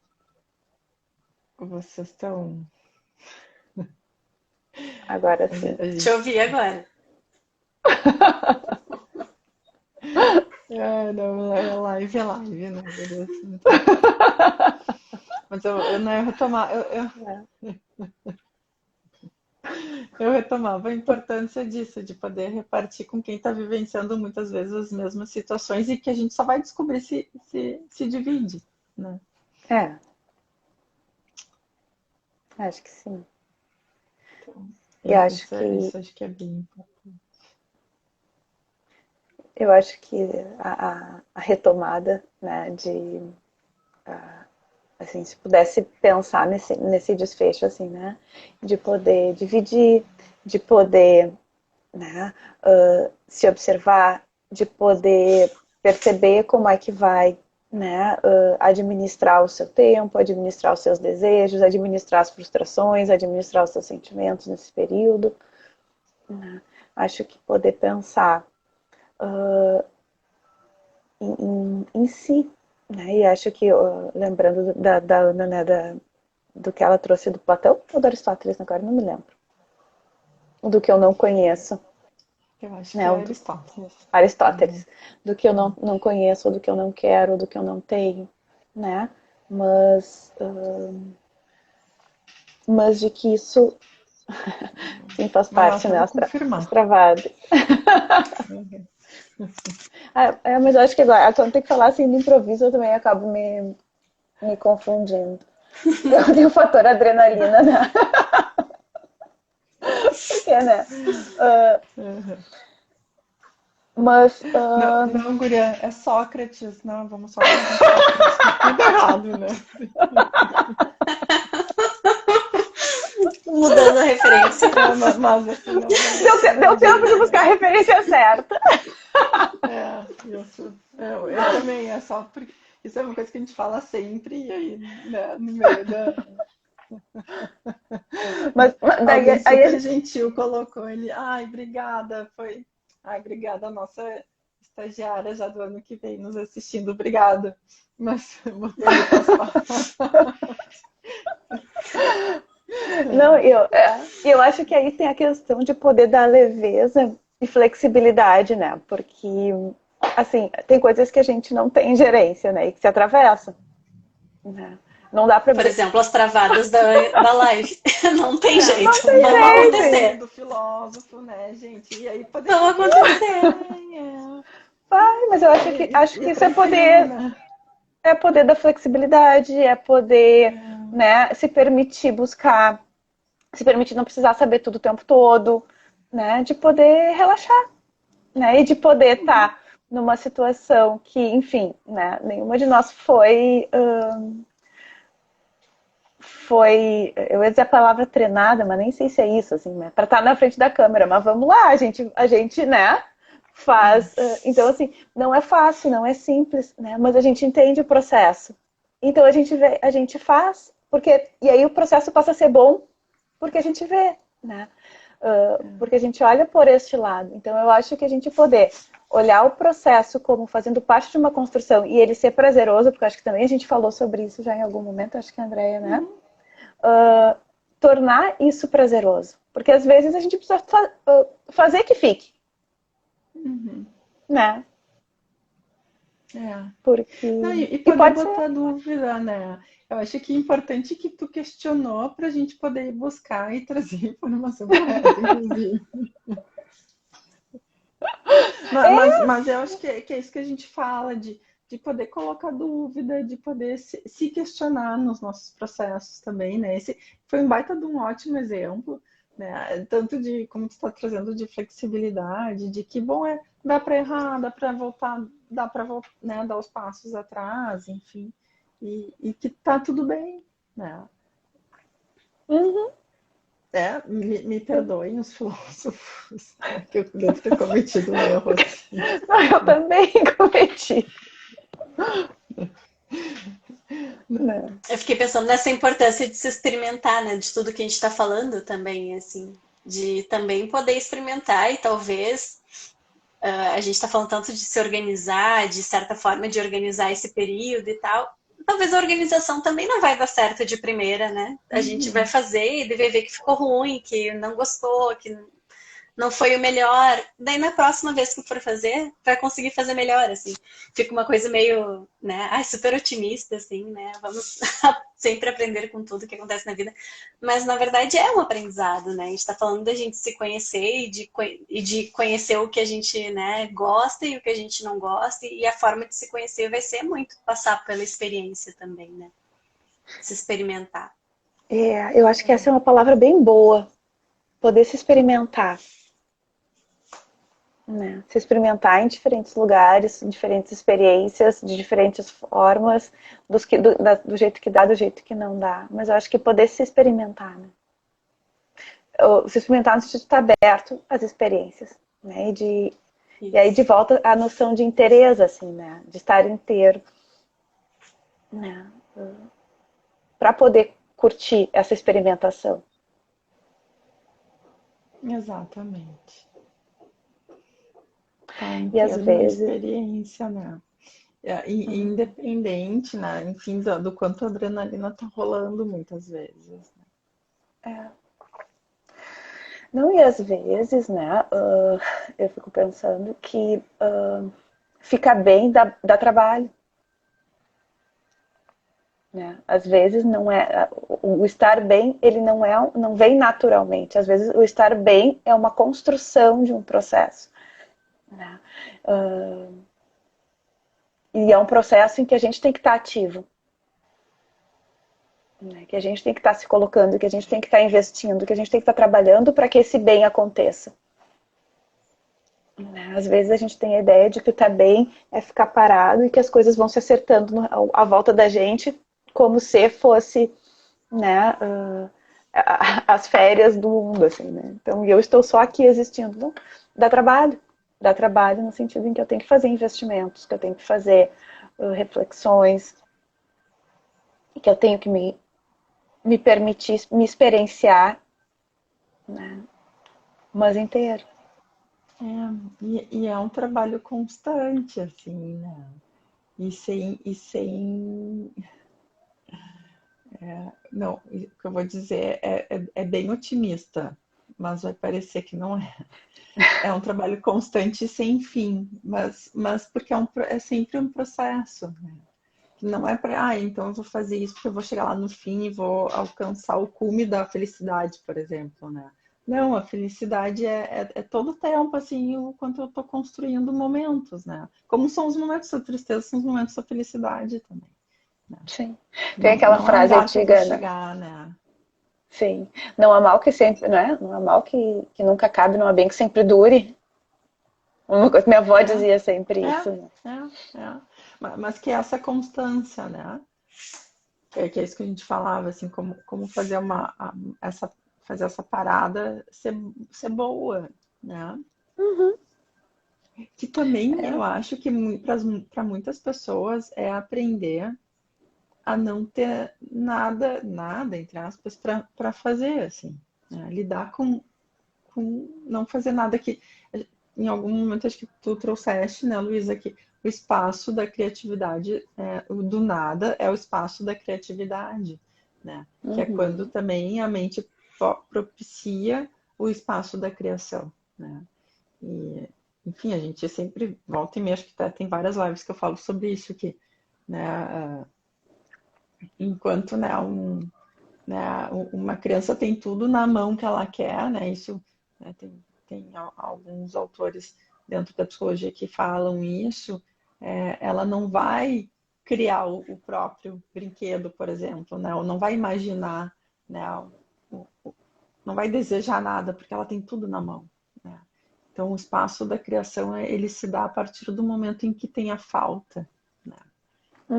Vocês estão... Agora sim. Te ouvi agora. Não, é live, né? Beleza. Mas eu não ia retomar. Eu retomava a importância disso, de poder repartir com quem está vivenciando muitas vezes as mesmas situações e que a gente só vai descobrir se divide, né? Acho que sim. Então, E acho isso acho que é bem importante. Eu acho que a retomada, né, assim, se pudesse pensar nesse desfecho, assim, né, de poder dividir, de poder, né, se observar, de poder perceber como é que vai, né, administrar o seu tempo, administrar os seus desejos, administrar as frustrações, administrar os seus sentimentos nesse período, né. Acho que poder pensar em si, né? E acho que, lembrando da Ana, né, do que ela trouxe do Platão ou do Aristóteles, agora não me lembro. Do que eu não conheço. Eu acho né? que é Aristóteles. Aristóteles. Do que eu não conheço, ou do que eu não quero, ou do que eu não tenho, né? Mas de que isso sim faz parte, né? As travadas. Mas eu acho que agora, quando tem que falar assim de improviso, eu também acabo me confundindo. Eu tenho o fator adrenalina, né? Porque, né? Mas. Não, guria, é Sócrates. Não, vamos só com Sócrates. Tá tudo errado, né? Mudando a referência. Mas assim, não, deu tempo de buscar a referência certa. Isso. Eu também, é só porque isso é uma coisa que a gente fala sempre, e aí, né, no meio da. Mas daí, alguém super gentil colocou ele. Ai, obrigada. Foi. Ai, obrigada, nossa estagiária já do ano que vem nos assistindo. Obrigada. Mas botando para Não, eu acho que aí tem a questão de poder dar leveza e flexibilidade, né? Porque, assim, tem coisas que a gente não tem gerência, né? E que se atravessam. Né? Não dá pra... Por exemplo, as travadas da live. Não tem jeito. Não tem Vão jeito. acontecer. Do filósofo, né, gente? E aí poder... Vão acontecer. Mas eu acho que isso é poder... Né? É poder da flexibilidade, é poder, né, se permitir buscar, se permitir não precisar saber tudo o tempo todo, né, de poder relaxar, né, e de poder estar numa situação que, enfim, né, nenhuma de nós eu ia dizer a palavra treinada, mas nem sei se é isso, assim, né, para estar na frente da câmera, mas vamos lá, a gente, né, faz. Então, assim, não é fácil, não é simples, né? Mas a gente entende o processo. Então a gente faz, e aí o processo passa a ser bom porque a gente vê, né? Porque a gente olha por este lado. Então eu acho que a gente poder olhar o processo como fazendo parte de uma construção e ele ser prazeroso, porque eu acho que também a gente falou sobre isso já em algum momento, acho que a Andrea, né? Tornar isso prazeroso. Porque às vezes a gente precisa fazer que fique. Né? Porque... Não, e poder botar dúvida, né? Eu acho que é importante que tu questionou para a gente poder ir buscar e trazer informação correta, inclusive. Mas eu acho que é isso que a gente fala, de poder colocar dúvida, de poder se questionar nos nossos processos também, né? Esse foi um baita de um ótimo exemplo, né? Tanto de, como tu está trazendo, de flexibilidade, de que, bom, dá para errar, dá para voltar, né, dar os passos atrás, enfim. e que tá tudo bem, né? Uhum. Me perdoem os filósofos, né, que eu devo ter cometido um erro assim. Eu também cometi. Né? Eu fiquei pensando nessa importância de se experimentar, né? De tudo que a gente está falando também, assim. De também poder experimentar e talvez a gente está falando tanto de se organizar, de certa forma de organizar esse período e tal. Talvez a organização também não vai dar certo de primeira, né? A gente vai fazer e deve ver que ficou ruim, que não gostou, que não foi o melhor. Daí na próxima vez que for fazer, vai conseguir fazer melhor, assim. Fica uma coisa meio, né? Ai, super otimista, assim, né? Vamos sempre aprender com tudo que acontece na vida. Mas na verdade é um aprendizado, né? A gente tá falando da gente se conhecer e de conhecer o que a gente, né, gosta e o que a gente não gosta. E a forma de se conhecer vai ser muito passar pela experiência também, né? Se experimentar. Eu acho que essa é uma palavra bem boa. Poder se experimentar. Né? Se experimentar em diferentes lugares, em diferentes experiências, de diferentes formas, do jeito que dá, do jeito que não dá. Mas eu acho que poder se experimentar, né? Se experimentar no sentido de estar aberto às experiências, né? E aí de volta a noção de inteireza, assim, né? De estar inteiro, né? Para poder curtir essa experimentação. Exatamente. Tá E às inteiro na vezes experiência, né? Independente, né? Enfim, do quanto a adrenalina tá rolando muitas vezes. é. Não, e às vezes, né, eu fico pensando que ficar bem dá trabalho. Né? Às vezes não é o estar bem, ele não vem naturalmente. Às vezes o estar bem é uma construção de um processo. Né? E é um processo em que a gente tem que estar ativo. Né? Que a gente tem que estar se colocando, que a gente tem que estar investindo, que a gente tem que estar trabalhando para que esse bem aconteça. Às vezes a gente tem a ideia de que estar bem é ficar parado e que as coisas vão se acertando à volta da gente como se fosse, né, as férias do mundo, assim, né? Então, eu estou só aqui existindo. Não, dá trabalho. Dá trabalho no sentido em que eu tenho que fazer investimentos, que eu tenho que fazer reflexões, que eu tenho que me permitir, me experienciar, né? Mas inteiro. E é um trabalho constante, assim, né? Não, o que eu vou dizer é bem otimista, mas vai parecer que não é. É um trabalho constante e sem fim, mas porque é sempre um processo, né? Que não é para, então eu vou fazer isso porque eu vou chegar lá no fim e vou alcançar o cume da felicidade, por exemplo, né? Não, a felicidade é todo o tempo, assim, o quanto eu estou construindo momentos, né? Como são os momentos da tristeza, são os momentos da felicidade também. Né? Sim. Tem aquela não é um frase lugar que eu vou antiga, né? chegar, né? Sim. Não há mal que sempre, né? Não há mal que nunca acabe, não há bem que sempre dure. Uma coisa, minha avó dizia sempre isso, né? Mas que é essa constância, né? Que é isso que a gente falava, assim, como fazer fazer essa parada ser boa, né? Uhum. Que também eu acho que para muitas pessoas é aprender a não ter nada, entre aspas, para fazer, assim. Né? Lidar com não fazer nada que em algum momento acho que tu trouxeste, né, Luísa, que o espaço da criatividade, do nada é o espaço da criatividade, né? Que é quando também a mente propicia o espaço da criação, né? E, enfim, a gente sempre volta e meia, acho que tem várias lives que eu falo sobre isso, que, né, enquanto, né, uma criança tem tudo na mão que ela quer, né? Isso, né, tem alguns autores dentro da psicologia que falam isso. Ela não vai criar o próprio brinquedo, por exemplo, né? Ou não vai imaginar, né? Não vai desejar nada porque ela tem tudo na mão. Né? Então, o espaço da criação ele se dá a partir do momento em que tem a falta. Né?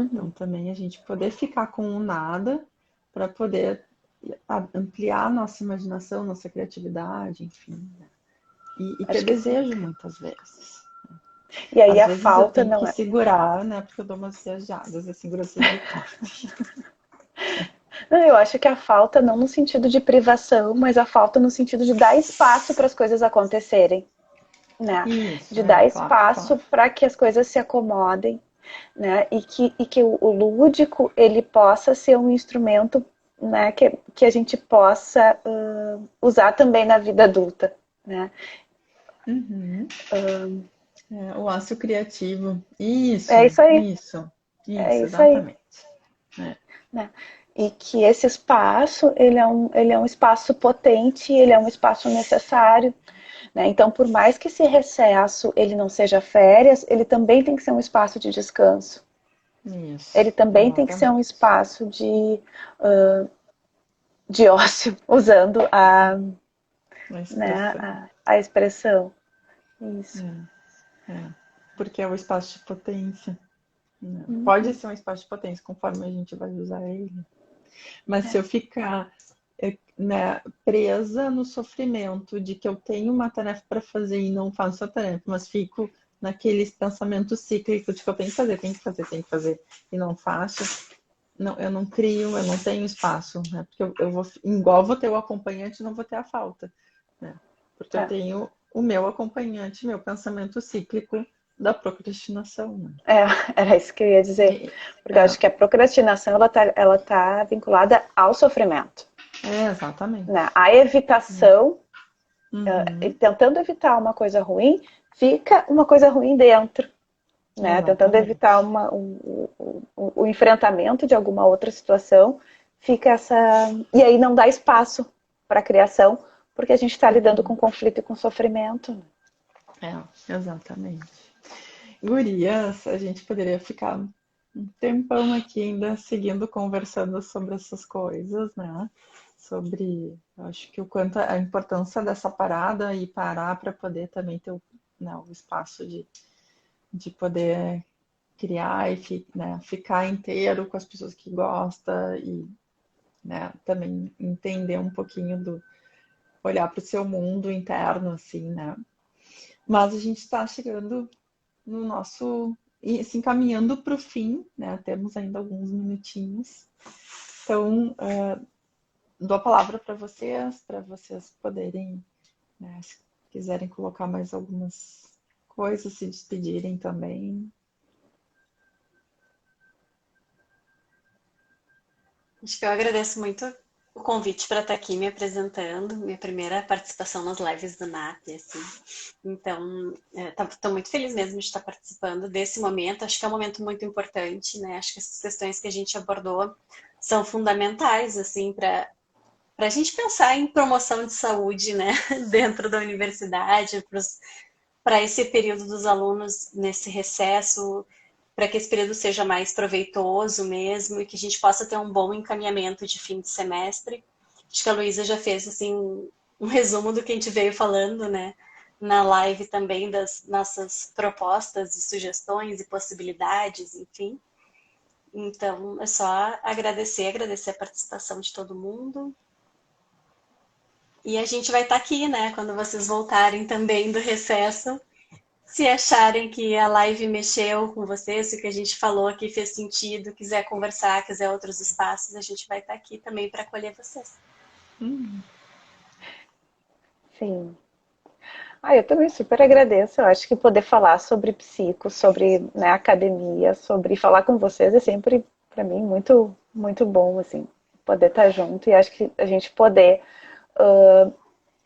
Então, também a gente poder ficar com o nada para poder ampliar nossa imaginação, nossa criatividade, enfim, né? E ter desejo muitas vezes. E aí Às a vezes eu falta tenho não que é. segurar, né? Porque eu dou umas viajadas, assim, grossas de corte. Não, eu acho que a falta não no sentido de privação, mas a falta no sentido de dar espaço para as coisas acontecerem, né? Isso, De dar claro, espaço claro. para que as coisas se acomodem, né? E que o lúdico ele possa ser um instrumento, né? Que a gente possa usar também na vida adulta, né? Uhum. O ácio criativo. É isso aí, é Isso, isso aí, exatamente. É. né? E que esse espaço ele é um espaço potente, ele é um espaço necessário, né? Então, por mais que esse recesso ele não seja férias, ele também tem que ser um espaço de descanso. Isso, Ele também tem que ser um exatamente. espaço de ócio, usando A né, expressão. a expressão. Isso. É. Porque é o espaço de potência, né? Pode ser um espaço de potência conforme a gente vai usar ele. Mas se eu ficar, né, presa no sofrimento de que eu tenho uma tarefa para fazer e não faço a tarefa, mas fico naquele pensamento cíclico de que eu tenho que fazer, tenho que fazer, tenho que fazer e não faço, não, eu não crio, eu não tenho espaço, né? Porque eu vou, igual vou ter o acompanhante, não vou ter a falta, né? Porque eu É. tenho o meu acompanhante, meu pensamento cíclico da procrastinação, né? É, era isso que eu ia dizer. Porque eu acho que a procrastinação ela tá vinculada ao sofrimento. Exatamente. Né? A evitação, Uhum, tentando evitar uma coisa ruim, fica uma coisa ruim dentro. Né? Tentando evitar exatamente. o enfrentamento de alguma outra situação, fica essa. E aí não dá espaço para a criação, porque a gente está lidando com conflito e com sofrimento. Exatamente. Gurias, a gente poderia ficar um tempão aqui ainda seguindo conversando sobre essas coisas, né? Sobre, acho que o quanto a importância dessa parada e parar para poder também ter né, o espaço de poder criar e né, ficar inteiro com as pessoas que gosta e né, também entender um pouquinho do olhar para o seu mundo interno, assim, né? Mas a gente está chegando no nosso e se encaminhando para o fim, né? Temos ainda alguns minutinhos. Então, dou a palavra para vocês poderem, né, se quiserem colocar mais algumas coisas, se despedirem também. Acho que eu agradeço muito o convite para estar aqui me apresentando, minha primeira participação nas lives do NAP, assim. Então, estou muito feliz mesmo de estar participando desse momento. Acho que é um momento muito importante, né? Acho que essas questões que a gente abordou são fundamentais, assim, para a gente pensar em promoção de saúde, né? Dentro da universidade, para esse período dos alunos nesse recesso, para que esse período seja mais proveitoso mesmo e que a gente possa ter um bom encaminhamento de fim de semestre. Acho que a Luísa já fez assim um resumo do que a gente veio falando, né? Na live também das nossas propostas e sugestões e possibilidades, enfim. Então, é só agradecer a participação de todo mundo. E a gente vai estar aqui, né? Quando vocês voltarem também do recesso, se acharem que a live mexeu com vocês, se o que a gente falou aqui fez sentido, quiser conversar, quiser outros espaços, a gente vai estar aqui também para acolher vocês. Sim. Eu também super agradeço. Eu acho que poder falar sobre psico, sobre né, academia, sobre falar com vocês é sempre, para mim, muito, muito bom, assim, poder estar junto. E acho que a gente poder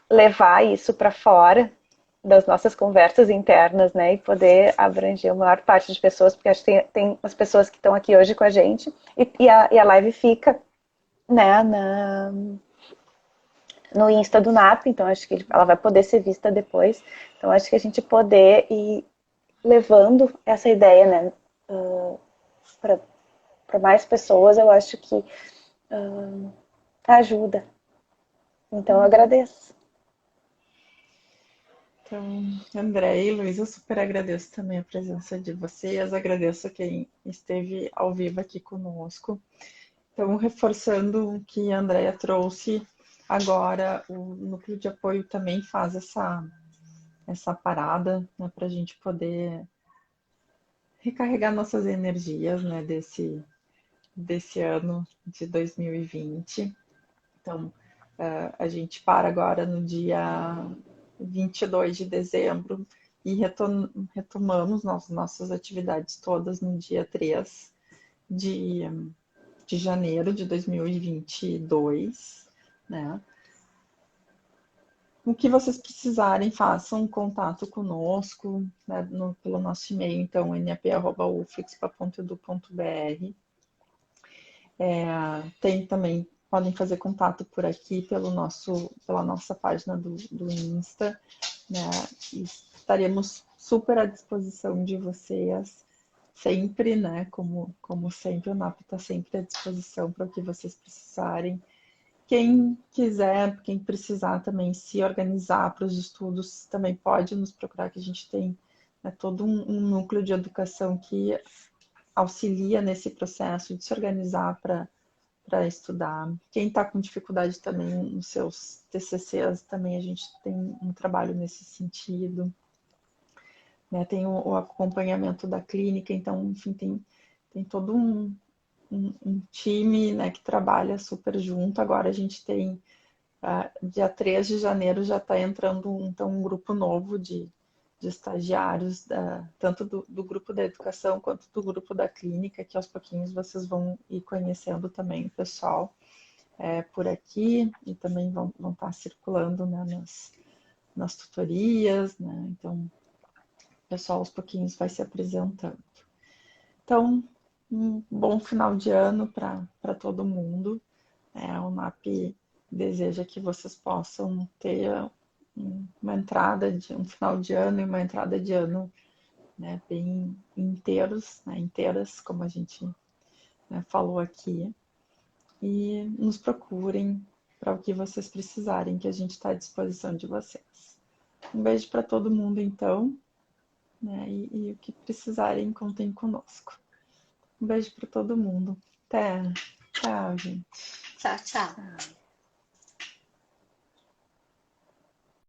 levar isso para fora das nossas conversas internas, né, e poder abranger a maior parte de pessoas, porque acho que tem as pessoas que estão aqui hoje com a gente, e a live fica, né, no Insta do NAP, então acho que ela vai poder ser vista depois. Então acho que a gente poder ir levando essa ideia, né, para mais pessoas, eu acho que ajuda. Então eu agradeço. Então, André e Luiz, eu super agradeço também a presença de vocês, agradeço a quem esteve ao vivo aqui conosco. Então, reforçando o que a Andrea trouxe, agora o núcleo de apoio também faz essa parada, né, para a gente poder recarregar nossas energias, né, desse ano de 2020. Então, a gente para agora no dia 22 de dezembro e retomamos nossas atividades todas no dia 3 de janeiro de 2022, né? O que vocês precisarem, façam contato conosco, né, pelo nosso e-mail, então, nap.ufixpa.edu.br. Tem também, podem fazer contato por aqui pela nossa página do Insta, né? E estaremos super à disposição de vocês, sempre, né? Como sempre, o NAP está sempre à disposição para o que vocês precisarem. Quem quiser, quem precisar também se organizar para os estudos, também pode nos procurar, que a gente tem, né, todo um núcleo de educação que auxilia nesse processo de se organizar para estudar. Quem está com dificuldade também nos seus TCCs, também a gente tem um trabalho nesse sentido. Né? Tem o acompanhamento da clínica, então, enfim, tem todo um time, né, que trabalha super junto. Agora a gente tem, dia 3 de janeiro já está entrando então, um grupo novo de estagiários, tanto do grupo da educação quanto do grupo da clínica, que aos pouquinhos vocês vão ir conhecendo também o pessoal por aqui, e também vão estar circulando, né, nas tutorias, né? Então, o pessoal aos pouquinhos vai se apresentando. Então, um bom final de ano para todo mundo. O NAP deseja que vocês possam ter uma entrada de um final de ano e uma entrada de ano, né, bem inteiros, né, inteiras, como a gente, né, falou aqui. E nos procurem para o que vocês precisarem, que a gente está à disposição de vocês. Um beijo para todo mundo, então, né, e o que precisarem, contem conosco. Um beijo para todo mundo. Até. Tchau, gente. Tchau, tchau. Tchau.